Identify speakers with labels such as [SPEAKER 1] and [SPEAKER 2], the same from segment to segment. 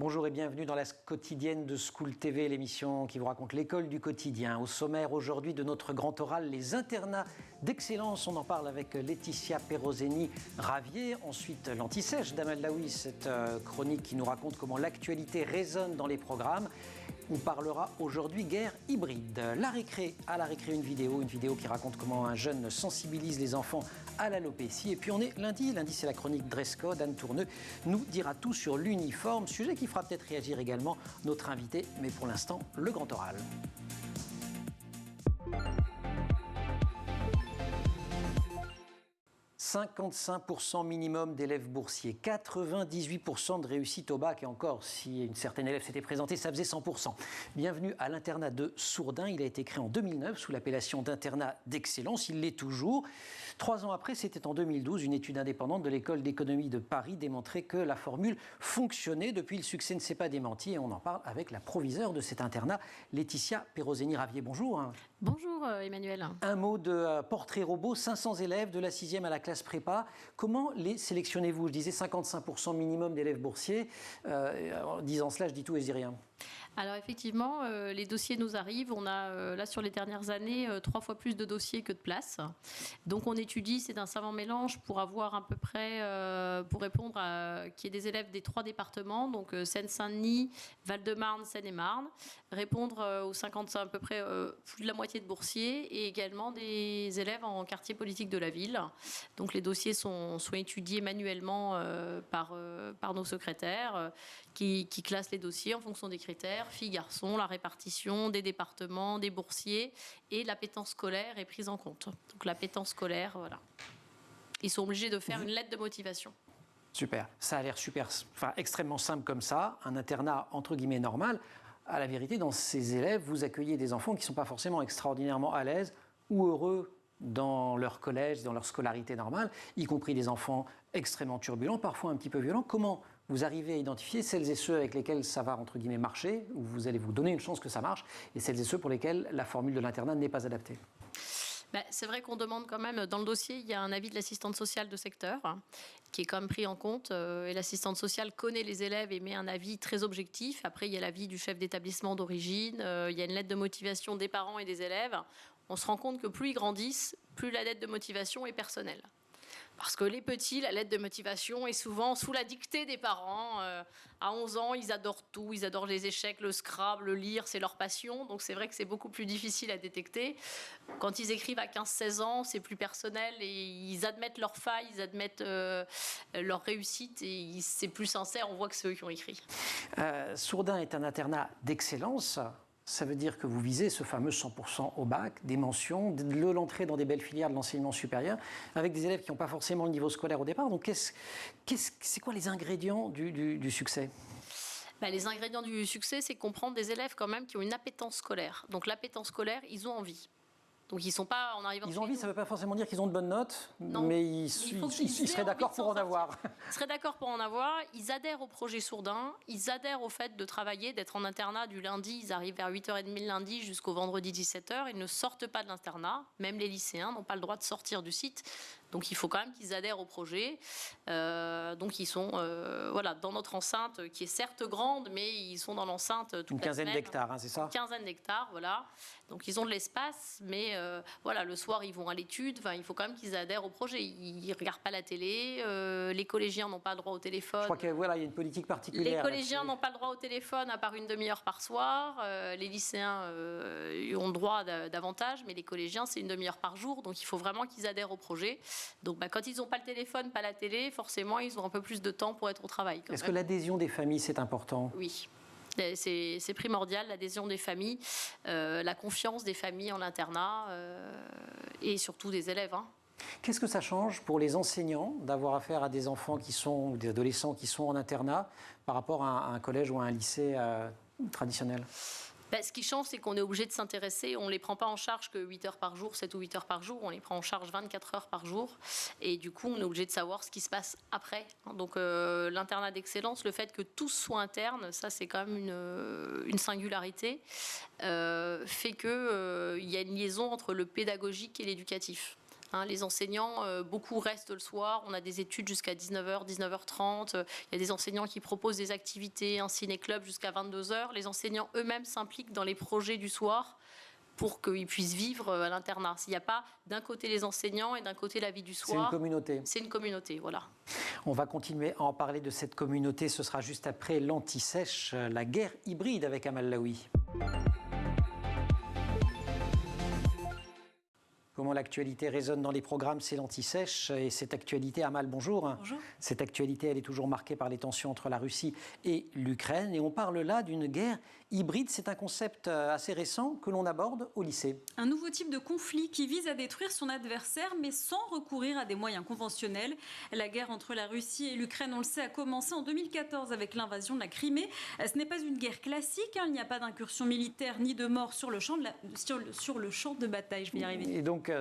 [SPEAKER 1] Bonjour et bienvenue dans la quotidienne de School TV, l'émission qui vous raconte l'école du quotidien. Au sommaire aujourd'hui de notre grand oral, les internats d'excellence. On en parle avec Laetitia Peroseni-Ravier. Ensuite, l'anti-sèche d'Amal Laoui, cette chronique qui nous raconte comment l'actualité résonne dans les programmes. On parlera aujourd'hui guerre hybride. À la récré, une vidéo qui raconte comment un jeune sensibilise les enfants à l'alopécie. Et puis on est lundi c'est la chronique Dress Code. Anne Tourneux nous dira tout sur l'uniforme, sujet qui fera peut-être réagir également notre invité. Mais pour l'instant, le grand oral. 55% minimum d'élèves boursiers, 98% de réussite au bac, et encore, si une certaine élève s'était présentée, ça faisait 100%. Bienvenue à l'internat de Sourdin. Il a été créé en 2009 sous l'appellation d'internat d'excellence. Il l'est toujours. 3 ans après, c'était en 2012, une étude indépendante de l'école d'économie de Paris démontrait que la formule fonctionnait. Depuis, le succès ne s'est pas démenti et on en parle avec la proviseure de cet internat, Laetitia Peroseni-Ravier. Bonjour.
[SPEAKER 2] Bonjour Emmanuel.
[SPEAKER 1] Un mot de portrait robot, 500 élèves de la 6e à la classe prépa. Comment les sélectionnez-vous? Je disais 55% minimum d'élèves boursiers. En disant cela, je dis tout et je dis rien.
[SPEAKER 2] Alors effectivement, les dossiers nous arrivent. On a là sur les dernières années 3 fois plus de dossiers que de places. Donc on étudie, c'est un savant mélange pour avoir à peu près, pour répondre à qu'il y ait des élèves des 3 départements, donc Seine-Saint-Denis, Val-de-Marne, Seine-et-Marne, répondre aux 55 à peu près plus de la moitié de boursiers et également des élèves en quartier politique de la ville. Donc les dossiers sont étudiés manuellement par nos secrétaires qui classent les dossiers en fonction des critères, filles, garçons, la répartition des départements, des boursiers et l'appétence scolaire est prise en compte. Donc l'appétence scolaire, voilà. Ils sont obligés de faire une lettre de motivation.
[SPEAKER 1] Super, ça a l'air extrêmement simple comme ça, un internat entre guillemets normal. À la vérité, dans ces élèves, vous accueillez des enfants qui ne sont pas forcément extraordinairement à l'aise ou heureux dans leur collège, dans leur scolarité normale, y compris des enfants extrêmement turbulents, parfois un petit peu violents. Comment vous arrivez à identifier celles et ceux avec lesquels ça va, entre guillemets, marcher, où vous allez vous donner une chance que ça marche, et celles et ceux pour lesquels la formule de l'internat n'est pas adaptée?
[SPEAKER 2] C'est vrai qu'on demande quand même, dans le dossier, il y a un avis de l'assistante sociale de secteur qui est quand même pris en compte. Et l'assistante sociale connaît les élèves et met un avis très objectif. Après, il y a l'avis du chef d'établissement d'origine, il y a une lettre de motivation des parents et des élèves. On se rend compte que plus ils grandissent, plus la lettre de motivation est personnelle. Parce que les petits, la lettre de motivation est souvent sous la dictée des parents. À 11 ans, ils adorent tout. Ils adorent les échecs, le Scrabble, le lire, c'est leur passion. Donc c'est vrai que c'est beaucoup plus difficile à détecter. Quand ils écrivent à 15-16 ans, c'est plus personnel et ils admettent leurs failles, ils admettent leur réussite et c'est plus sincère. On voit que c'est eux qui ont écrit.
[SPEAKER 1] Sourdin est un internat d'excellence. Ça veut dire que vous visez ce fameux 100% au bac, des mentions, de l'entrée dans des belles filières de l'enseignement supérieur, avec des élèves qui n'ont pas forcément le niveau scolaire au départ. Donc, c'est quoi les ingrédients du succès ?
[SPEAKER 2] Les ingrédients du succès, c'est comprendre des élèves quand même qui ont une appétence scolaire. Donc, l'appétence scolaire, ils ont envie. Donc ils sont pas en arrivant.
[SPEAKER 1] Ils ont envie, ça ne veut pas forcément dire qu'ils ont de bonnes notes,
[SPEAKER 2] non,
[SPEAKER 1] mais ils seraient d'accord pour en avoir.
[SPEAKER 2] Ils seraient d'accord pour en avoir. Ils adhèrent au projet Sourdin. Ils adhèrent au fait de travailler, d'être en internat du lundi. Ils arrivent vers 8h30 le lundi jusqu'au vendredi 17h. Ils ne sortent pas de l'internat. Même les lycéens n'ont pas le droit de sortir du site. Donc il faut quand même qu'ils adhèrent au projet. Donc ils sont dans notre enceinte qui est certes grande, mais ils sont dans l'enceinte toute
[SPEAKER 1] une quinzaine d'hectares, c'est ça ?
[SPEAKER 2] Une quinzaine d'hectares, voilà. Donc ils ont de l'espace, mais le soir ils vont à l'étude. Enfin, il faut quand même qu'ils adhèrent au projet. Ils ne regardent pas la télé. Les collégiens n'ont pas le droit au téléphone.
[SPEAKER 1] Je crois qu'il y a une politique particulière.
[SPEAKER 2] Les collégiens n'ont pas le droit au téléphone à part une demi-heure par soir. Les lycéens ont le droit davantage, mais les collégiens c'est une demi-heure par jour. Donc il faut vraiment qu'ils adhèrent au projet. Donc quand ils n'ont pas le téléphone, pas la télé, forcément ils ont un peu plus de temps pour être au travail.
[SPEAKER 1] Est-ce que l'adhésion des familles c'est important ?
[SPEAKER 2] Oui. C'est primordial, l'adhésion des familles, la confiance des familles en l'internat et surtout des élèves.
[SPEAKER 1] Qu'est-ce que ça change pour les enseignants d'avoir affaire à des enfants ou des adolescents qui sont en internat par rapport à un collège ou à un lycée traditionnel ?
[SPEAKER 2] Ce qui change, c'est qu'on est obligé de s'intéresser. On ne les prend pas en charge que 8 heures par jour, 7 ou 8 heures par jour. On les prend en charge 24 heures par jour. Et du coup, on est obligé de savoir ce qui se passe après. Donc, l'internat d'excellence, le fait que tous soient internes, ça, c'est quand même une singularité, fait qu'il y a une liaison entre le pédagogique et l'éducatif. Les enseignants, beaucoup restent le soir. On a des études jusqu'à 19h, 19h30. Il y a des enseignants qui proposent des activités, un ciné-club jusqu'à 22h. Les enseignants eux-mêmes s'impliquent dans les projets du soir pour qu'ils puissent vivre à l'internat. Il n'y a pas d'un côté les enseignants et d'un côté la vie du soir.
[SPEAKER 1] C'est une communauté.
[SPEAKER 2] C'est une communauté, voilà.
[SPEAKER 1] On va continuer à en parler de cette communauté. Ce sera juste après l'Anti-Sèche, la guerre hybride avec Amal Laoui. Comment l'actualité résonne dans les programmes, c'est l'Anti-Sèche. Et cette actualité, Amal, bonjour.
[SPEAKER 3] Bonjour.
[SPEAKER 1] Cette actualité, elle est toujours marquée par les tensions entre la Russie et l'Ukraine. Et on parle là d'une guerre hybride. C'est un concept assez récent que l'on aborde au lycée.
[SPEAKER 3] Un nouveau type de conflit qui vise à détruire son adversaire, mais sans recourir à des moyens conventionnels. La guerre entre la Russie et l'Ukraine, on le sait, a commencé en 2014 avec l'invasion de la Crimée. Ce n'est pas une guerre classique. Il n'y a pas d'incursion militaire ni de mort sur le champ de bataille. Je vais y arriver.
[SPEAKER 1] Et donc,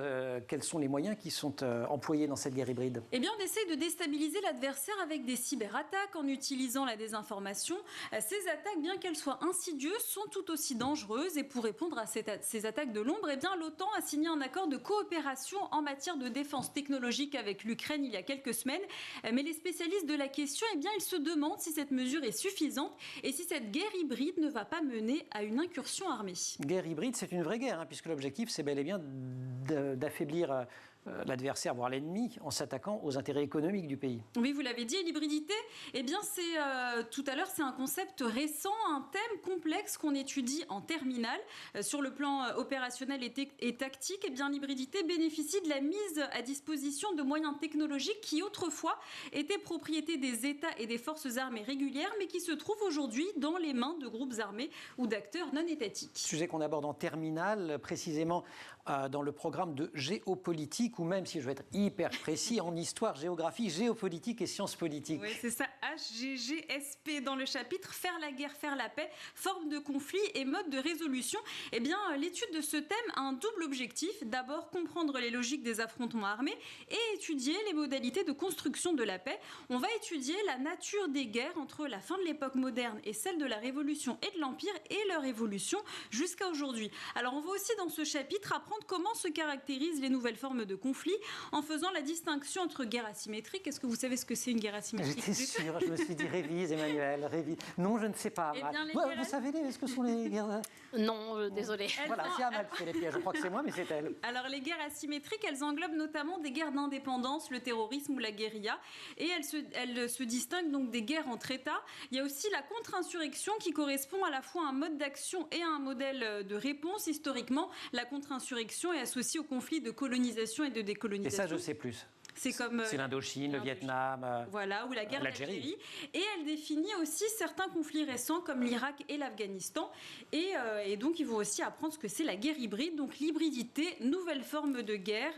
[SPEAKER 1] quels sont les moyens qui sont employés dans cette guerre hybride?
[SPEAKER 3] Eh bien, on essaie de déstabiliser l'adversaire avec des cyberattaques en utilisant la désinformation. Ces attaques, bien qu'elles soient insidieuses, sont tout aussi dangereuses. Et pour répondre à ces attaques de l'ombre, eh bien, l'OTAN a signé un accord de coopération en matière de défense technologique avec l'Ukraine il y a quelques semaines. Mais les spécialistes de la question, eh bien, ils se demandent si cette mesure est suffisante et si cette guerre hybride ne va pas mener à une incursion armée.
[SPEAKER 1] Guerre hybride, c'est une vraie guerre, puisque l'objectif, c'est bel et bien d'affaiblir l'adversaire, voire l'ennemi, en s'attaquant aux intérêts économiques du pays.
[SPEAKER 3] Oui, vous l'avez dit, l'hybridité, eh bien, tout à l'heure, c'est un concept récent, un thème complexe qu'on étudie en terminale. Sur le plan opérationnel et tactique, eh bien, l'hybridité bénéficie de la mise à disposition de moyens technologiques qui, autrefois, étaient propriété des États et des forces armées régulières, mais qui se trouvent aujourd'hui dans les mains de groupes armés ou d'acteurs non étatiques.
[SPEAKER 1] Sujet qu'on aborde en terminale, précisément dans le programme de géopolitique, ou même, si je veux être hyper précis, en histoire, géographie, géopolitique et sciences politiques.
[SPEAKER 3] Oui, c'est ça, HGGSP dans le chapitre « Faire la guerre, faire la paix, forme de conflit et mode de résolution ». Eh bien, l'étude de ce thème a un double objectif. D'abord, comprendre les logiques des affrontements armés et étudier les modalités de construction de la paix. On va étudier la nature des guerres entre la fin de l'époque moderne et celle de la Révolution et de l'Empire et leur évolution jusqu'à aujourd'hui. Alors, on va aussi dans ce chapitre apprendre comment se caractérisent les nouvelles formes de conflit en faisant la distinction entre guerre asymétrique. Est-ce que vous savez ce que c'est une guerre asymétrique?
[SPEAKER 1] J'étais sûre, je me suis dit révise, Emmanuel, révise. Non, je ne sais pas. Vous savez ce que sont les guerres?
[SPEAKER 2] Non, désolée.
[SPEAKER 1] Voilà, c'est Amal qui fait les pièges. Je crois que c'est moi, mais c'est elle.
[SPEAKER 3] Alors, les guerres asymétriques, elles englobent notamment des guerres d'indépendance, le terrorisme ou la guérilla. Et elles se distinguent donc des guerres entre États. Il y a aussi la contre-insurrection qui correspond à la fois à un mode d'action et à un modèle de réponse. Historiquement, la contre-insurrection est associée au conflit de colonisation et de décolonisation.
[SPEAKER 1] Et ça, je sais plus.
[SPEAKER 3] C'est
[SPEAKER 1] l'Indochine, le Vietnam,
[SPEAKER 3] voilà, ou la guerre
[SPEAKER 1] d'Algérie.
[SPEAKER 3] Et elle définit aussi certains conflits récents comme l'Irak et l'Afghanistan. Et donc, ils vont aussi apprendre ce que c'est la guerre hybride. Donc, l'hybridité, nouvelle forme de guerre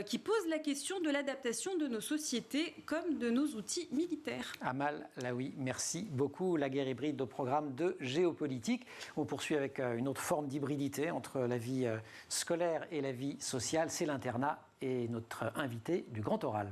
[SPEAKER 3] qui pose la question de l'adaptation de nos sociétés comme de nos outils militaires.
[SPEAKER 1] Amal Laoui, merci beaucoup. La guerre hybride au programme de géopolitique. On poursuit avec une autre forme d'hybridité entre la vie scolaire et la vie sociale. C'est l'internat. Et notre invité du Grand Oral.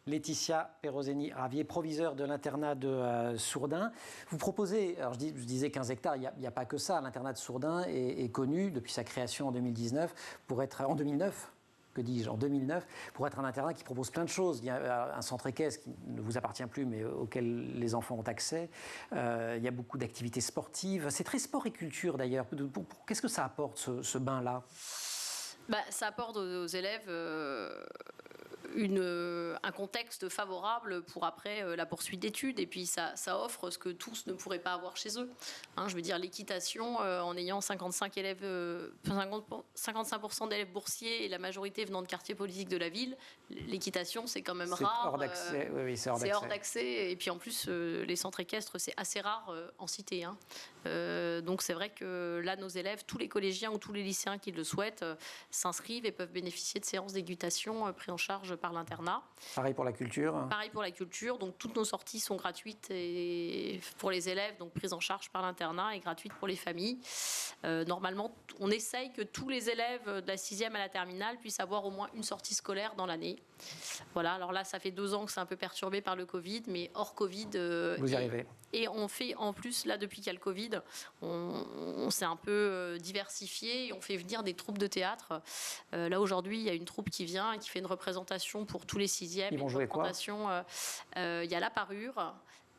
[SPEAKER 1] Laetitia Perroseni-Ravier, proviseure de l'internat de Sourdin. Vous proposez, alors je disais 15 hectares, il n'y a pas que ça. L'internat de Sourdin est connu depuis sa création en 2019 pour être en 2009. Que dis-je, en 2009, pour être un internat qui propose plein de choses. Il y a un centre équestre qui ne vous appartient plus, mais auquel les enfants ont accès. Il y a beaucoup d'activités sportives. C'est très sport et culture, d'ailleurs. Qu'est-ce que ça apporte, ce bain-là?
[SPEAKER 2] Ça apporte aux élèves un contexte favorable pour après la poursuite d'études, et puis ça offre ce que tous ne pourraient pas avoir chez eux. Je veux dire, l'équitation, en ayant 55% d'élèves boursiers et la majorité venant de quartiers politiques de la ville, l'équitation c'est quand même rare.
[SPEAKER 1] Hors d'accès. Oui, c'est
[SPEAKER 2] hors d'accès. Et puis en plus, les centres équestres, c'est assez rare en cité. Donc c'est vrai que là, nos élèves, tous les collégiens ou tous les lycéens qui le souhaitent, s'inscrivent et peuvent bénéficier de séances d'équitation prises en charge par l'internat.
[SPEAKER 1] Pareil pour la culture.
[SPEAKER 2] Pareil pour la culture. Donc toutes nos sorties sont gratuites et pour les élèves, donc prises en charge par l'internat et gratuites pour les familles. Normalement, on essaye que tous les élèves de la 6e à la terminale puissent avoir au moins une sortie scolaire dans l'année. Voilà, alors là, ça fait 2 ans que c'est un peu perturbé par le Covid, mais hors Covid...
[SPEAKER 1] Vous y arrivez.
[SPEAKER 2] Et on fait en plus, là depuis qu'il y a le Covid, on s'est un peu diversifié et on fait venir des troupes de théâtre. Là aujourd'hui, il y a une troupe qui vient et qui fait une représentation pour tous les sixièmes.
[SPEAKER 1] Ils vont jouer quoi ?
[SPEAKER 2] Il y a La Parure.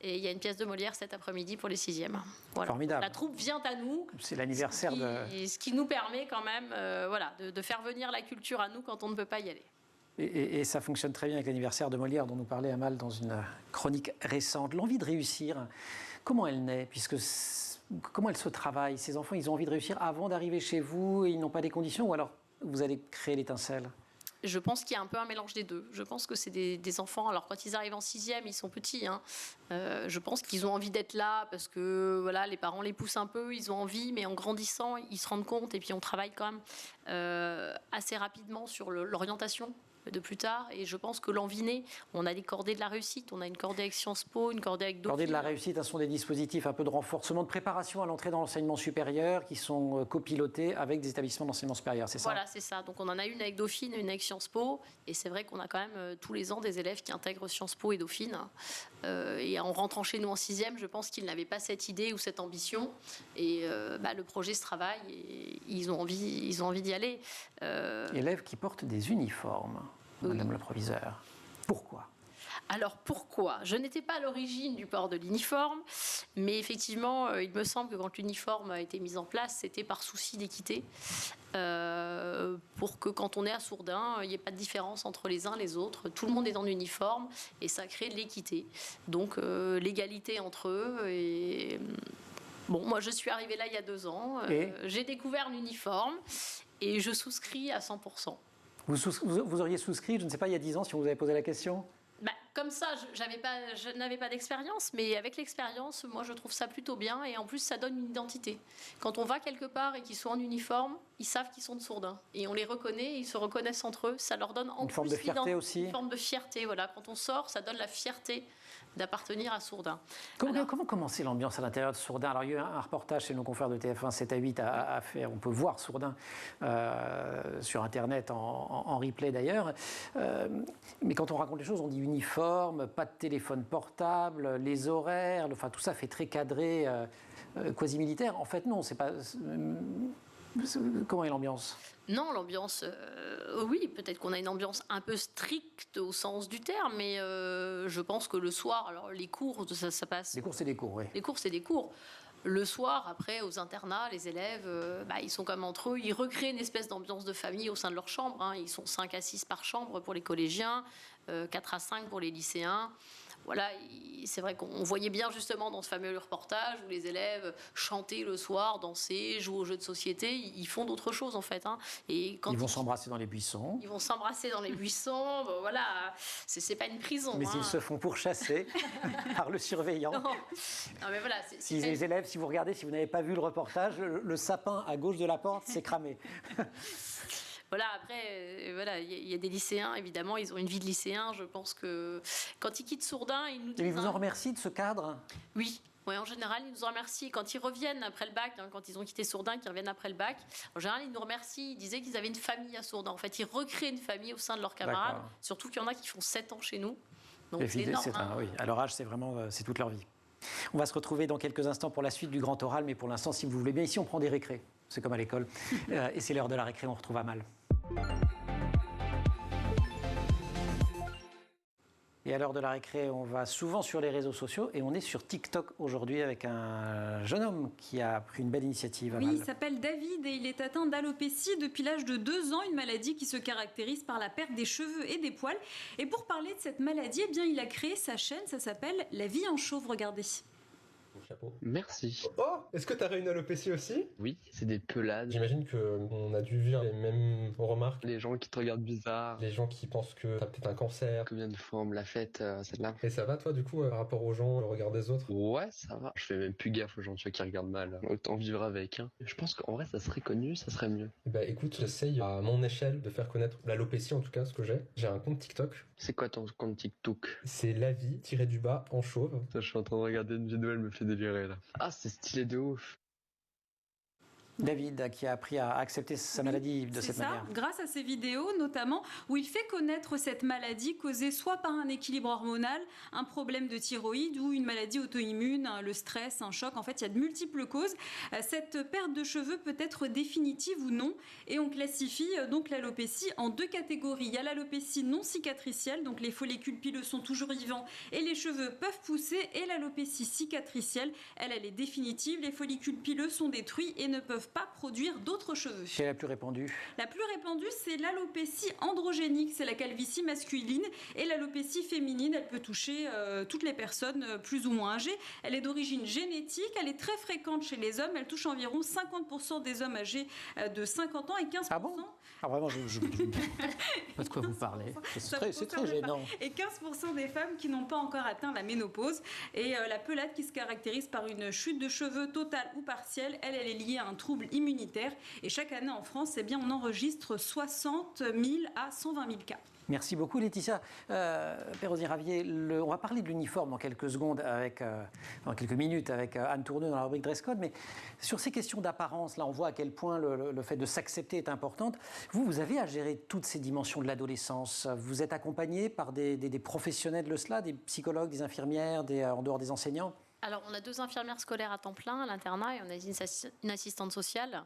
[SPEAKER 2] Et il y a une pièce de Molière cet après-midi pour les sixièmes. Voilà.
[SPEAKER 1] Formidable.
[SPEAKER 2] La troupe vient à nous.
[SPEAKER 1] C'est l'anniversaire
[SPEAKER 2] Ce qui nous permet quand même de faire venir la culture à nous quand on ne peut pas y aller.
[SPEAKER 1] Et ça fonctionne très bien avec l'anniversaire de Molière dont nous parlait Amal dans une chronique récente. L'envie de réussir, comment elle naît ? Comment elle se travaille ? Ces enfants, ils ont envie de réussir avant d'arriver chez vous et ils n'ont pas des conditions, ou alors vous allez créer l'étincelle ?
[SPEAKER 2] Je pense qu'il y a un peu un mélange des deux. Je pense que c'est des enfants, alors quand ils arrivent en sixième, ils sont petits. Je pense qu'ils ont envie d'être là parce que voilà, les parents les poussent un peu, ils ont envie, mais en grandissant, ils se rendent compte. Et puis on travaille quand même assez rapidement sur l'orientation de plus tard. Et je pense que l'envie naît. On a des cordées de la réussite, on a une cordée avec Sciences Po, une cordée avec Dauphine.
[SPEAKER 1] Cordées de la réussite, ce sont des dispositifs un peu de renforcement, de préparation à l'entrée dans l'enseignement supérieur qui sont copilotés avec des établissements d'enseignement supérieur, c'est ça ?
[SPEAKER 2] Voilà, c'est ça. Donc on en a une avec Dauphine, une avec Sciences Po. Et c'est vrai qu'on a quand même tous les ans des élèves qui intègrent Sciences Po et Dauphine. Et en rentrant chez nous en sixième, je pense qu'ils n'avaient pas cette idée ou cette ambition. Et le projet se travaille et ils ont envie d'y aller.
[SPEAKER 1] Élèves qui portent des uniformes, Madame le proviseur. Pourquoi ?
[SPEAKER 2] Alors pourquoi ? Je n'étais pas à l'origine du port de l'uniforme, mais effectivement, il me semble que quand l'uniforme a été mis en place, c'était par souci d'équité, pour que quand on est à Sourdin, il n'y ait pas de différence entre les uns et les autres. Tout le monde est en uniforme et ça crée de l'équité. Donc l'égalité entre eux et... Bon, moi je suis arrivée là il y a 2 ans, j'ai découvert l'uniforme et je souscris à 100%.
[SPEAKER 1] Vous auriez souscrit, je ne sais pas, il y a 10 ans, si on vous avait posé la question ?
[SPEAKER 2] Comme ça, je n'avais pas d'expérience, mais avec l'expérience, moi, je trouve ça plutôt bien. Et en plus, ça donne une identité. Quand on va quelque part et qu'ils sont en uniforme, ils savent qu'ils sont de Sourdin. Et on les reconnaît, ils se reconnaissent entre eux. Ça leur donne en plus...
[SPEAKER 1] Une forme de fierté aussi ?
[SPEAKER 2] Une forme de fierté, voilà. Quand on sort, ça donne la fierté d'appartenir à Sourdin.
[SPEAKER 1] Comment commencer l'ambiance à l'intérieur de Sourdin ? Alors, il y a eu un reportage chez nos confrères de TF1 7 à 8 à faire. On peut voir Sourdin sur Internet, en replay d'ailleurs. Mais quand on raconte les choses, on dit uniforme, pas de téléphone portable, les horaires, enfin tout ça fait très cadré, quasi-militaire. En fait, non, c'est pas... Comment est l'ambiance ?
[SPEAKER 2] Non, l'ambiance, oui, peut-être qu'on a une ambiance un peu stricte au sens du terme, mais je pense que le soir, alors les cours, ça passe...
[SPEAKER 1] Les cours, c'est des cours, oui.
[SPEAKER 2] Les cours, c'est des cours. Le soir, après, aux internats, les élèves, ils sont comme entre eux, ils recréent une espèce d'ambiance de famille au sein de leur chambre. Ils sont 5 à 6 par chambre pour les collégiens, 4 à 5 pour les lycéens. Voilà, c'est vrai qu'on voyait bien justement dans ce fameux reportage où les élèves chantaient le soir, dansaient, jouaient aux jeux de société. Ils font d'autres choses en fait. Et quand
[SPEAKER 1] ils vont s'embrasser dans les buissons.
[SPEAKER 2] Ils vont s'embrasser dans les buissons. Bon, voilà, c'est pas une prison.
[SPEAKER 1] Mais ils se font pourchasser par le surveillant.
[SPEAKER 2] Non, mais voilà.
[SPEAKER 1] Si les élèves, si vous regardez, si vous n'avez pas vu le reportage, le sapin à gauche de la porte, c'est cramé.
[SPEAKER 2] Voilà, après, il y a des lycéens, évidemment, ils ont une vie de lycéen. Je pense que quand ils quittent Sourdin, ils nous disent...
[SPEAKER 1] Et ils vous en remercient de ce cadre ?
[SPEAKER 2] Oui. Oui, en général, ils nous en remercient. Quand ils reviennent après le bac, quand ils ont quitté Sourdin, qu'ils reviennent après le bac, en général, ils nous remercient. Ils disaient qu'ils avaient une famille à Sourdin. En fait, ils recréent une famille au sein de leurs camarades. D'accord. Surtout qu'il y en a qui font 7 ans chez nous. Donc c'est énorme.
[SPEAKER 1] Oui, à leur âge, c'est toute leur vie. On va se retrouver dans quelques instants pour la suite du grand oral, mais pour l'instant, si vous voulez bien, ici, on prend des récrés. C'est comme à l'école. Et c'est l'heure de la récré, on retrouve Amal. Et à l'heure de la récré, on va souvent sur les réseaux sociaux et on est sur TikTok aujourd'hui avec un jeune homme qui a pris une belle initiative.
[SPEAKER 3] Oui, il s'appelle David et il est atteint d'alopécie depuis l'âge de 2 ans, une maladie qui se caractérise par la perte des cheveux et des poils. Et pour parler de cette maladie, il a créé sa chaîne, ça s'appelle La vie en chauve, regardez.
[SPEAKER 4] Chapeau.
[SPEAKER 5] Merci.
[SPEAKER 4] Oh, est-ce que t'as eu une alopécie aussi ?
[SPEAKER 5] Oui, c'est des pelades.
[SPEAKER 4] J'imagine qu'on a dû vivre les mêmes remarques.
[SPEAKER 5] Les gens qui te regardent bizarre.
[SPEAKER 4] Les gens qui pensent que t'as peut-être un cancer.
[SPEAKER 5] Combien de fois on me l'a faite, celle-là.
[SPEAKER 4] Et ça va toi du coup par rapport aux gens, le regard des autres ?
[SPEAKER 5] Ouais, ça va. Je fais même plus gaffe aux gens qui regardent mal. Autant vivre avec. Je pense qu'en vrai ça serait connu, ça serait mieux.
[SPEAKER 4] Bah écoute, j'essaye à mon échelle de faire connaître l'alopécie en tout cas, ce que j'ai. J'ai un compte TikTok.
[SPEAKER 5] C'est quoi ton compte TikTok ?
[SPEAKER 4] C'est la vie _ en chauve.
[SPEAKER 5] Je suis en train de regarder une vidéo, elle me fait délirer là. Ah, c'est stylé de ouf.
[SPEAKER 1] David, qui a appris à accepter sa maladie de cette manière.
[SPEAKER 3] Grâce à ces vidéos notamment, où il fait connaître cette maladie causée soit par un équilibre hormonal, un problème de thyroïde ou une maladie auto-immune, le stress, un choc. En fait, il y a de multiples causes. Cette perte de cheveux peut être définitive ou non. Et on classifie donc l'alopécie en 2 catégories. Il y a l'alopécie non cicatricielle, donc les follicules pileux sont toujours vivants et les cheveux peuvent pousser. Et l'alopécie cicatricielle, elle est définitive. Les follicules pileux sont détruits et ne peuvent pas produire d'autres cheveux.
[SPEAKER 1] Quelle est la plus répandue?
[SPEAKER 3] La plus répandue, c'est l'alopécie androgénique, c'est la calvitie masculine. Et l'alopécie féminine, elle peut toucher toutes les personnes plus ou moins âgées. Elle est d'origine génétique, elle est très fréquente chez les hommes. Elle touche environ 50% des hommes âgés de 50 ans et 15%.
[SPEAKER 1] Ah bon? Ah vraiment, je ne sais pas de quoi vous parlez. C'est très gênant.
[SPEAKER 3] Et 15% des femmes qui n'ont pas encore atteint la ménopause. Et la pelade qui se caractérise par une chute de cheveux totale ou partielle, elle est liée à un trouble immunitaire. Et chaque année en France, eh bien, on enregistre 60 000 à 120 000 cas.
[SPEAKER 1] Merci beaucoup Laetitia. Perrosini-Ravier, on va parler de l'uniforme dans quelques secondes, dans quelques minutes avec Anne Tourneux dans la rubrique Dress Code, mais sur ces questions d'apparence, là on voit à quel point le fait de s'accepter est importante. Vous avez à gérer toutes ces dimensions de l'adolescence. Vous êtes accompagné par des professionnels de cela, des psychologues, des infirmières, en dehors des enseignants?
[SPEAKER 2] Alors, on a 2 infirmières scolaires à temps plein à l'internat et on a une assistante sociale.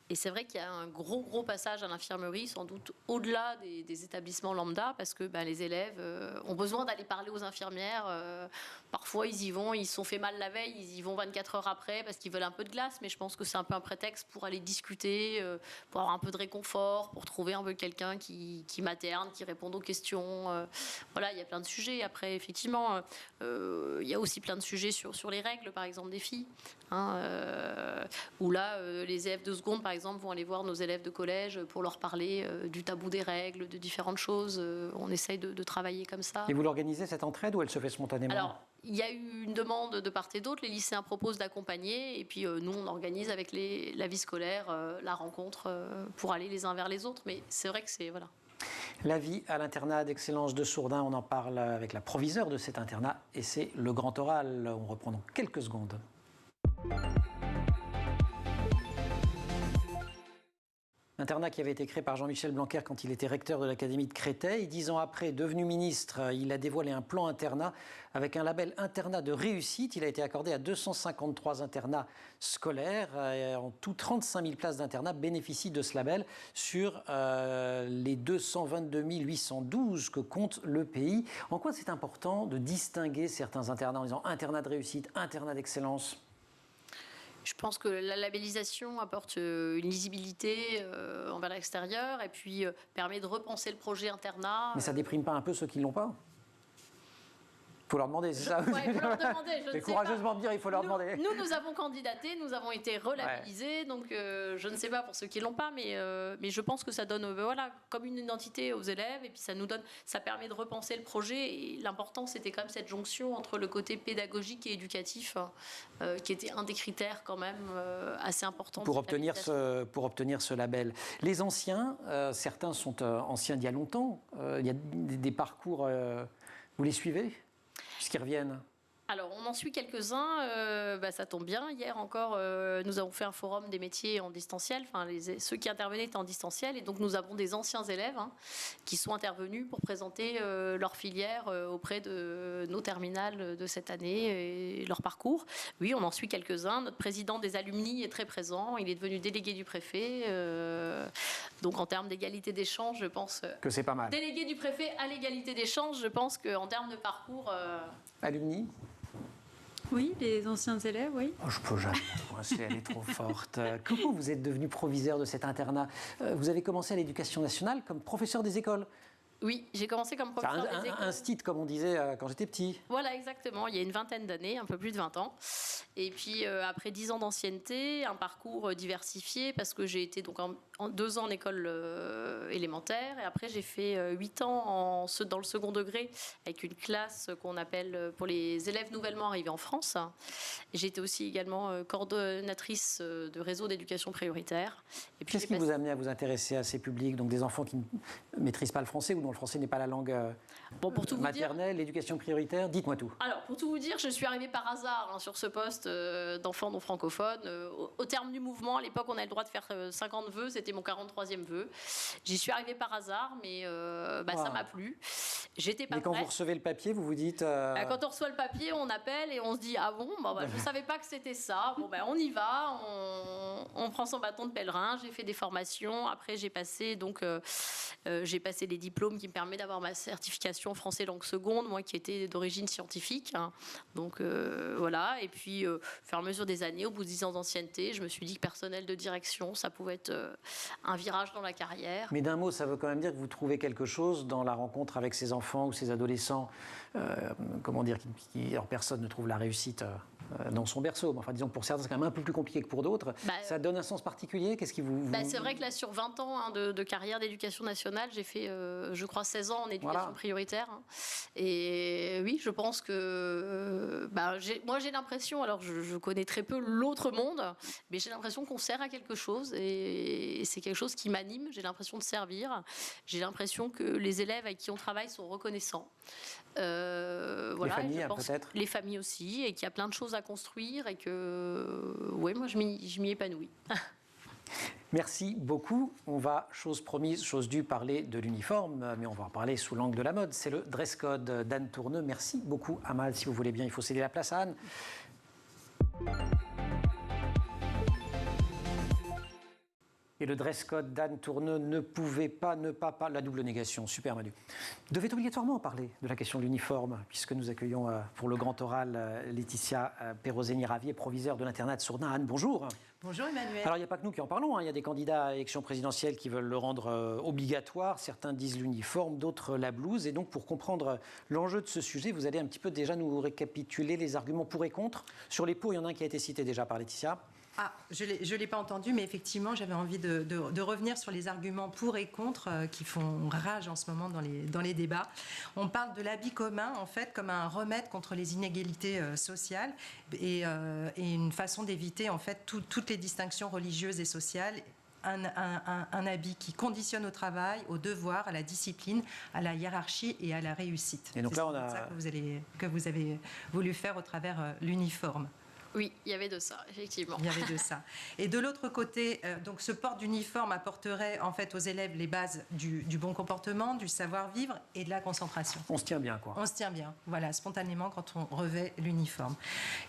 [SPEAKER 2] Et c'est vrai qu'il y a un gros passage à l'infirmerie, sans doute au-delà des établissements lambda, parce que les élèves ont besoin d'aller parler aux infirmières. Parfois, ils y vont, ils se sont fait mal la veille, ils y vont 24 heures après parce qu'ils veulent un peu de glace. Mais je pense que c'est un peu un prétexte pour aller discuter, pour avoir un peu de réconfort, pour trouver un peu quelqu'un qui materne, qui réponde aux questions. Voilà, il y a plein de sujets. Après, effectivement, il y a aussi plein de sujets sur les règles, par exemple, des filles. Où là, les élèves de seconde, par exemple, vont aller voir nos élèves de collège pour leur parler du tabou des règles, de différentes choses. On essaye de travailler comme ça.
[SPEAKER 1] Et vous l'organisez, cette entraide, ou elle se fait spontanément?
[SPEAKER 2] Alors, il y a eu une demande de part et d'autre. Les lycéens proposent d'accompagner. Et puis, nous, on organise avec la vie scolaire la rencontre pour aller les uns vers les autres. Mais c'est vrai que c'est... Voilà.
[SPEAKER 1] La vie à l'internat d'excellence de Sourdin, on en parle avec la proviseure de cet internat et c'est le grand oral. On reprend dans quelques secondes. Internat qui avait été créé par Jean-Michel Blanquer quand il était recteur de l'Académie de Créteil. 10 ans après, devenu ministre, il a dévoilé un plan internat avec un label internat de réussite. Il a été accordé à 253 internats scolaires. En tout, 35 000 places d'internat bénéficient de ce label sur les 222 812 que compte le pays. En quoi c'est important de distinguer certains internats en disant internat de réussite, internat d'excellence ?
[SPEAKER 2] Je pense que la labellisation apporte une lisibilité envers l'extérieur et puis permet de repenser le projet internat.
[SPEAKER 1] Mais ça déprime pas un peu ceux qui ne l'ont pas ? Il faut leur demander, c'est ça?
[SPEAKER 2] Oui, il faut leur demander. Je
[SPEAKER 1] ne sais courageusement pas. Dire, il faut leur demander.
[SPEAKER 2] Nous avons candidaté, nous avons été relabellisés, donc je ne sais pas pour ceux qui ne l'ont pas, mais je pense que ça donne comme une identité aux élèves, et puis ça permet de repenser le projet. Et l'important, c'était quand même cette jonction entre le côté pédagogique et éducatif, qui était un des critères quand même assez importants.
[SPEAKER 1] Pour obtenir ce label. Les anciens, certains sont anciens d'il y a longtemps, il y a des parcours, vous les suivez ? Puisqu'ils reviennent.
[SPEAKER 2] Alors, on en suit quelques-uns, ça tombe bien. Hier encore, nous avons fait un forum des métiers en distanciel. Enfin, ceux qui intervenaient étaient en distanciel. Et donc, nous avons des anciens élèves qui sont intervenus pour présenter leur filière auprès de nos terminales de cette année et leur parcours. Oui, on en suit quelques-uns. Notre président des alumni est très présent. Il est devenu délégué du préfet. Donc, en termes d'égalité des chances, je pense...
[SPEAKER 1] que c'est pas mal.
[SPEAKER 2] Délégué du préfet à l'égalité des chances, je pense qu'en termes de parcours...
[SPEAKER 1] Alumni ?
[SPEAKER 3] Oui, les anciens élèves, oui.
[SPEAKER 1] Oh, je peux jamais, elle est trop forte. Comment vous êtes devenu proviseur de cet internat ? Vous avez commencé à l'Éducation nationale comme professeur des écoles ?
[SPEAKER 2] Oui, j'ai commencé comme professeur des écoles.
[SPEAKER 1] Un stit, comme on disait quand j'étais petit.
[SPEAKER 2] Voilà, exactement. Il y a une vingtaine d'années, un peu plus de 20 ans. Et puis, après 10 ans d'ancienneté, un parcours diversifié, parce que j'ai été donc 2 ans en école élémentaire. Et après, j'ai fait 8 ans dans le second degré, avec une classe qu'on appelle pour les élèves nouvellement arrivés en France. J'ai été aussi également coordonnatrice de réseau d'éducation prioritaire.
[SPEAKER 1] Qu'est-ce qui vous a amené à vous intéresser à ces publics, donc des enfants qui ne maîtrisent pas le français ou dont dont le français n'est pas la langue
[SPEAKER 2] Bon, pour tout vous dire,
[SPEAKER 1] maternelle, l'éducation prioritaire, dites-moi tout.
[SPEAKER 2] alors, pour tout vous dire, je suis arrivée par hasard sur ce poste d'enfant non francophone. Au terme du mouvement, à l'époque, on avait le droit de faire 50 vœux. C'était mon 43e vœu. J'y suis arrivée par hasard, mais ça m'a plu. J'étais pas
[SPEAKER 1] Mais quand
[SPEAKER 2] prête.
[SPEAKER 1] vous recevez le papier, vous vous dites...
[SPEAKER 2] Quand on reçoit le papier, on appelle et on se dit « Ah bon, je ne savais pas que c'était ça. Bon, on y va, on prend son bâton de pèlerin. » J'ai fait des formations. Après, j'ai passé les diplômes qui me permettent d'avoir ma certification français langue seconde, moi qui étais d'origine scientifique. Donc voilà. Et puis, au fur et à mesure des années, au bout de 10 ans d'ancienneté, je me suis dit que personnel de direction, ça pouvait être un virage dans la carrière.
[SPEAKER 1] Mais d'un mot, ça veut quand même dire que vous trouvez quelque chose dans la rencontre avec ces enfants ou ces adolescents, alors personne ne trouve la réussite dans son berceau. Enfin, disons que pour certains, c'est quand même un peu plus compliqué que pour d'autres. Ça donne un sens particulier? Qu'est-ce qui vous...
[SPEAKER 2] C'est vrai que là, sur 20 ans de carrière d'éducation nationale, j'ai fait, je crois, 16 ans en éducation prioritaire. Et oui, je pense que... moi, j'ai l'impression, alors je connais très peu l'autre monde, mais j'ai l'impression qu'on sert à quelque chose et c'est quelque chose qui m'anime. J'ai l'impression de servir. J'ai l'impression que les élèves avec qui on travaille sont reconnaissants.
[SPEAKER 1] Les familles, peut-être.
[SPEAKER 2] Les familles aussi, et qu'il y a plein de choses à construire et que, moi, je m'y épanouis.
[SPEAKER 1] Merci beaucoup. On va, chose promise, chose due, parler de l'uniforme, mais on va en parler sous l'angle de la mode. C'est le dress code d'Anne Tourneux. Merci beaucoup, Amal. Si vous voulez bien, il faut céder la place à Anne. Et le dress code d'Anne Tourneux ne pouvait pas ne pas parler, la double négation, super Manu, devait obligatoirement parler de la question de l'uniforme, puisque nous accueillons pour le grand oral Laetitia Perroseni-Ravier, proviseure de l'internat de Sourdin. Anne, bonjour.
[SPEAKER 6] Bonjour Emmanuel.
[SPEAKER 1] Alors il n'y a pas que nous qui en parlons, il y a des candidats à l'élection présidentielle qui veulent le rendre obligatoire, certains disent l'uniforme, d'autres la blouse, et donc pour comprendre l'enjeu de ce sujet, vous allez un petit peu déjà nous récapituler les arguments pour et contre. Sur les pour, il y en a un qui a été cité déjà par Laetitia.
[SPEAKER 6] Ah, je ne l'ai pas entendu, mais effectivement, j'avais envie de revenir sur les arguments pour et contre qui font rage en ce moment dans les débats. On parle de l'habit commun, en fait, comme un remède contre les inégalités sociales et une façon d'éviter, en fait, toutes les distinctions religieuses et sociales. Un habit qui conditionne au travail, au devoir, à la discipline, à la hiérarchie et à la réussite.
[SPEAKER 1] Et donc là,
[SPEAKER 6] ça que vous avez voulu faire au travers l'uniforme.
[SPEAKER 2] Oui, il y avait de ça, effectivement.
[SPEAKER 6] Il y avait de ça. Et de l'autre côté, donc ce port d'uniforme apporterait en fait aux élèves les bases du bon comportement, du savoir-vivre et de la concentration.
[SPEAKER 1] On se tient bien, quoi.
[SPEAKER 6] On se tient bien, voilà, spontanément quand on revêt l'uniforme.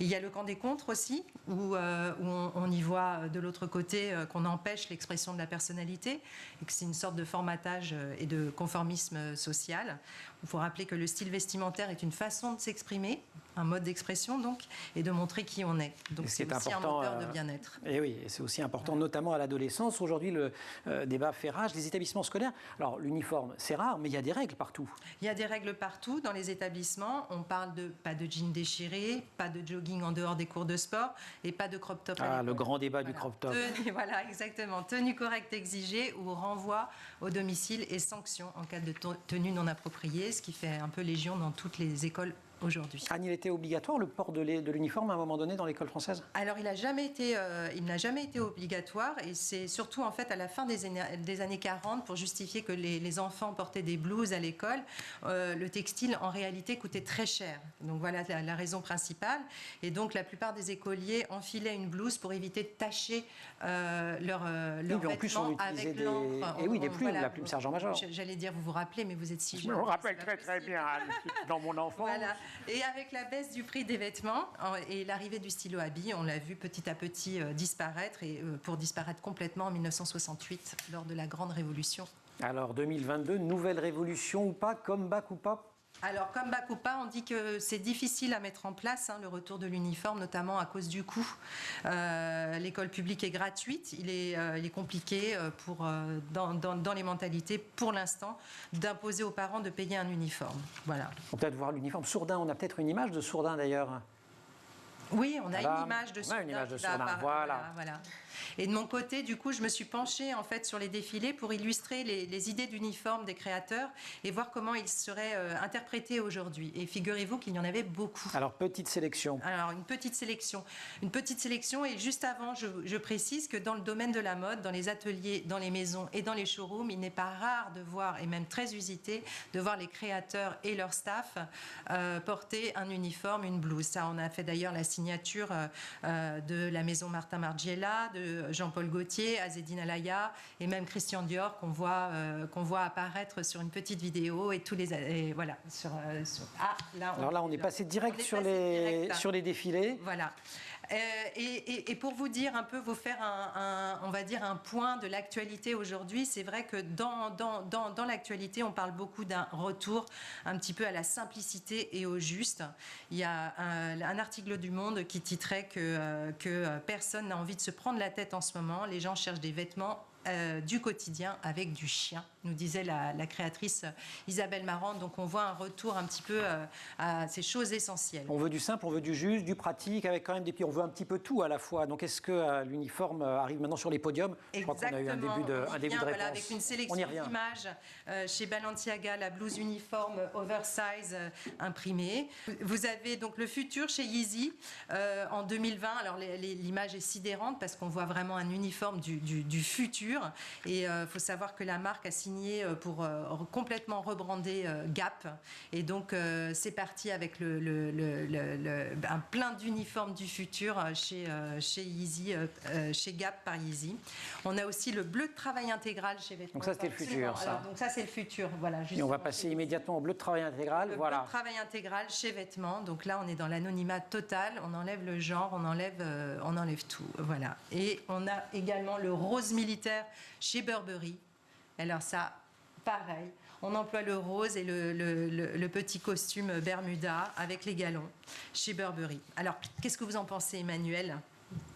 [SPEAKER 6] Il y a le camp des contres aussi, où on y voit de l'autre côté qu'on empêche l'expression de la personnalité et que c'est une sorte de formatage et de conformisme social. Il faut rappeler que le style vestimentaire est une façon de s'exprimer, un mode d'expression donc, et de montrer qui on est. Donc c'est aussi un moteur de bien-être.
[SPEAKER 1] Et oui, c'est aussi important, notamment à l'adolescence. Aujourd'hui, le débat fait rage. Les établissements scolaires, alors l'uniforme, c'est rare, mais il y a des règles partout.
[SPEAKER 6] Il y a des règles partout dans les établissements. On parle de pas de jeans déchirés, pas de jogging en dehors des cours de sport et pas de crop top.
[SPEAKER 1] Ah, le grand débat du crop top.
[SPEAKER 6] Voilà, exactement. Tenue correcte exigée ou renvoi au domicile et sanction en cas de tenue non appropriée, ce qui fait un peu légion dans toutes les écoles aujourd'hui.
[SPEAKER 1] Anne, il était obligatoire le port de l'uniforme à un moment donné dans l'école française?
[SPEAKER 6] Alors il n'a jamais été obligatoire et c'est surtout en fait à la fin des années 40 pour justifier que les enfants portaient des blouses à l'école. Le textile en réalité coûtait très cher. Donc voilà la raison principale. Et donc la plupart des écoliers enfilaient une blouse pour éviter de tacher leurs vêtements avec l'encre.
[SPEAKER 1] Et oui, des plumes, la plume sergent-major.
[SPEAKER 6] J'allais dire, vous vous rappelez, mais vous êtes si jeune.
[SPEAKER 1] Je me rappelle très bien, dans mon enfance.
[SPEAKER 6] Voilà. Et avec la baisse du prix des vêtements et l'arrivée du stylo à billes, on l'a vu petit à petit disparaître, et pour disparaître complètement en 1968, lors de la Grande Révolution.
[SPEAKER 1] Alors 2022, nouvelle révolution ou pas, comeback ou pas?
[SPEAKER 6] Alors, comeback ou pas, on dit que c'est difficile à mettre en place, le retour de l'uniforme, notamment à cause du coût. L'école publique est gratuite. Il est compliqué dans les mentalités, pour l'instant, d'imposer aux parents de payer un uniforme. Voilà.
[SPEAKER 1] On peut peut-être voir l'uniforme. Sourdin, on a peut-être une image de Sourdin d'ailleurs.
[SPEAKER 6] Oui, on a une image de Sourdin.
[SPEAKER 1] Voilà.
[SPEAKER 6] Et de mon côté, du coup, je me suis penchée en fait sur les défilés pour illustrer les idées d'uniformes des créateurs et voir comment ils seraient interprétés aujourd'hui. Et figurez-vous qu'il y en avait beaucoup.
[SPEAKER 1] Alors, petite sélection.
[SPEAKER 6] Alors, une petite sélection. Et juste avant, je précise que dans le domaine de la mode, dans les ateliers, dans les maisons et dans les showrooms, il n'est pas rare de voir, et même très usité, de voir les créateurs et leur staff porter un uniforme, une blouse. Ça, on a fait d'ailleurs la signature de la maison Martin Margiela, de Jean-Paul Gaultier, Azedine Alaya et même Christian Dior qu'on voit apparaître sur une petite vidéo et voilà.
[SPEAKER 1] Alors là, on est passé direct sur les défilés.
[SPEAKER 6] Voilà. Et pour vous dire un peu, vous faire on va dire un point de l'actualité aujourd'hui, c'est vrai que dans l'actualité, on parle beaucoup d'un retour un petit peu à la simplicité et au juste. Il y a un article du Monde qui titrait que personne n'a envie de se prendre la tête en ce moment. Les gens cherchent des vêtements du quotidien avec du chien, nous disait la créatrice Isabelle Marant. Donc on voit un retour un petit peu à ces choses essentielles.
[SPEAKER 1] On veut du simple, on veut du juste, du pratique, avec quand même des pieds. On veut un petit peu tout à la fois. Donc est-ce que l'uniforme arrive maintenant sur les podiums? Je crois qu'on a eu un début de réponse.
[SPEAKER 6] Voilà, avec une sélection d'images chez Balenciaga, la blouse uniforme oversize imprimée. Vous avez donc le futur chez Yeezy en 2020. Alors l'image est sidérante parce qu'on voit vraiment un uniforme du futur. Et il faut savoir que la marque a signé pour complètement rebrander Gap. Et donc c'est parti avec un plein d'uniformes du futur chez Yeezy, chez Gap par Yeezy. On a aussi le bleu de travail intégral chez Vêtements.
[SPEAKER 1] Donc ça c'était le futur.
[SPEAKER 6] Alors, donc ça c'est le futur. Voilà.
[SPEAKER 1] Et on va passer immédiatement au bleu de travail intégral.
[SPEAKER 6] Le bleu de travail intégral chez Vêtements. Donc là on est dans l'anonymat total. On enlève le genre, on enlève tout. Voilà. Et on a également le rose militaire chez Burberry. Alors ça, pareil, on emploie le rose et le petit costume Bermuda avec les galons chez Burberry. Alors, qu'est-ce que vous en pensez, Emmanuel,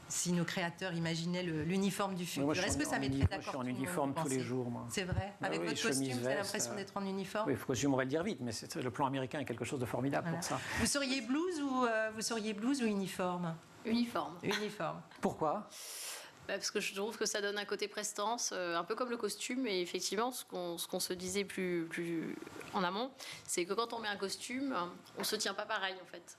[SPEAKER 6] si nos créateurs imaginaient l'uniforme du futur? Est-ce que ça mettrait d'accord?
[SPEAKER 1] Je suis en uniforme tous les jours, moi.
[SPEAKER 6] C'est vrai? Avec votre costume, vous avez l'impression d'être en uniforme?
[SPEAKER 1] Oui, costume, on va le dire vite, mais le plan américain est quelque chose de formidable pour ça.
[SPEAKER 6] Vous seriez blouse ou uniforme?
[SPEAKER 2] Uniforme.
[SPEAKER 6] Uniforme.
[SPEAKER 1] Pourquoi?
[SPEAKER 2] Parce que je trouve que ça donne un côté prestance, un peu comme le costume. Et effectivement, ce qu'on se disait plus en amont, c'est que quand on met un costume, on se tient pas pareil en fait.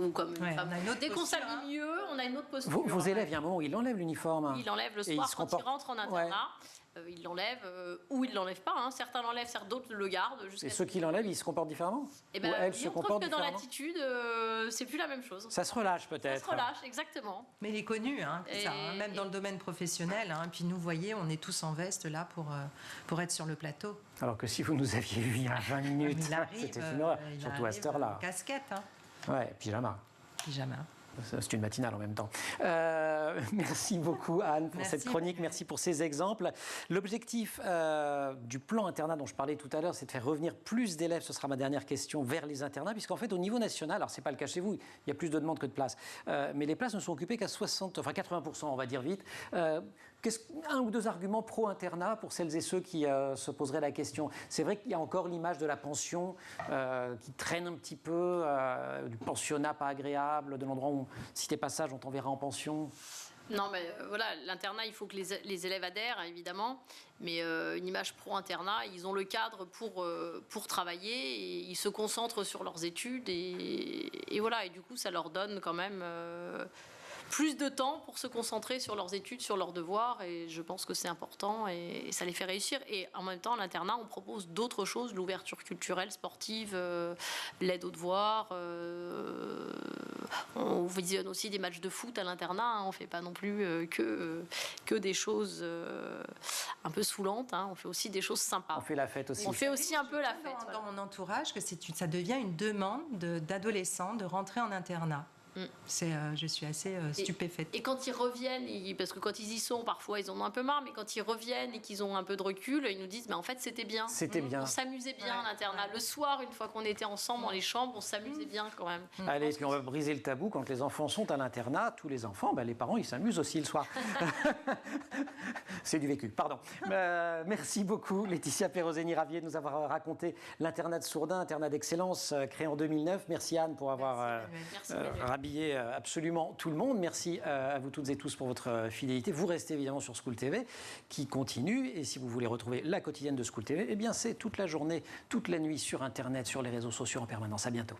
[SPEAKER 2] Ou comme une femme. Dès qu'on s'habille mieux, on a une autre posture.
[SPEAKER 1] Vos élèves, il y a un moment où ils enlèvent l'uniforme.
[SPEAKER 2] Ils l'enlèvent le soir quand ils rentrent en internat. Ils l'enlèvent ou ils ne l'enlèvent pas. Certains l'enlèvent, certains d'autres le gardent.
[SPEAKER 1] Et ceux qui l'enlèvent, ils se comportent différemment?
[SPEAKER 2] Et ben,
[SPEAKER 1] elles se comportent différemment.
[SPEAKER 2] Dans l'attitude, c'est plus la même chose.
[SPEAKER 1] Ça se relâche peut-être.
[SPEAKER 2] Ça se relâche, exactement.
[SPEAKER 6] Mais il est connu, même dans le domaine professionnel. Puis nous, voyez, on est tous en veste là pour être sur le plateau.
[SPEAKER 1] Alors que si vous nous aviez vu il y a 20 minutes, c'était une horreur, surtout à cette heure-là.
[SPEAKER 6] Casquette.
[SPEAKER 1] Ouais, pyjama.
[SPEAKER 6] Pyjama.
[SPEAKER 1] C'est une matinale en même temps. Merci beaucoup Anne pour cette chronique, merci pour ces exemples. L'objectif du plan internat dont je parlais tout à l'heure, c'est de faire revenir plus d'élèves, ce sera ma dernière question, vers les internats, puisqu'en fait au niveau national, alors c'est pas le cas chez vous, il y a plus de demandes que de places, mais les places ne sont occupées qu'à 80%, on va dire vite. Un ou deux arguments pro-internat pour celles et ceux qui se poseraient la question. C'est vrai qu'il y a encore l'image de la pension qui traîne un petit peu, du pensionnat pas agréable, de l'endroit où, si t'es pas sage, on t'enverra en pension.
[SPEAKER 2] Non, mais voilà, l'internat, il faut que les élèves adhèrent, évidemment. Mais une image pro-internat, ils ont le cadre pour travailler et ils se concentrent sur leurs études. Et voilà, et du coup, ça leur donne quand même plus de temps pour se concentrer sur leurs études, sur leurs devoirs. Et je pense que c'est important et ça les fait réussir. Et en même temps, l'internat, on propose d'autres choses, l'ouverture culturelle, sportive, l'aide aux devoirs. On visionne aussi des matchs de foot à l'internat. On ne fait pas non plus que des choses un peu saoulantes. On fait aussi des choses sympas.
[SPEAKER 1] On fait la fête aussi.
[SPEAKER 2] On fait aussi un peu la fête.
[SPEAKER 6] Dans mon entourage, que ça devient une demande d'adolescents de rentrer en internat. Je suis assez stupéfaite.
[SPEAKER 2] Et quand ils reviennent, parce que quand ils y sont, parfois ils en ont un peu marre, mais quand ils reviennent et qu'ils ont un peu de recul, ils nous disent mais en fait c'était bien.
[SPEAKER 1] C'était bien.
[SPEAKER 2] On s'amusait bien à l'internat. Le soir, une fois qu'on était ensemble dans les chambres, on s'amusait bien quand même.
[SPEAKER 1] Allez, puis on va briser le tabou. Quand les enfants sont à l'internat, tous les enfants, les parents, ils s'amusent aussi le soir. C'est du vécu, pardon. Merci beaucoup Laetitia Perroseni-Ravier de nous avoir raconté l'internat de Sourdin, internat d'excellence créé en 2009. Merci Anne pour avoir habiller absolument tout le monde. Merci à vous toutes et tous pour votre fidélité. Vous restez évidemment sur School TV qui continue. Et si vous voulez retrouver la quotidienne de School TV, eh bien c'est toute la journée, toute la nuit sur Internet, sur les réseaux sociaux en permanence. À bientôt.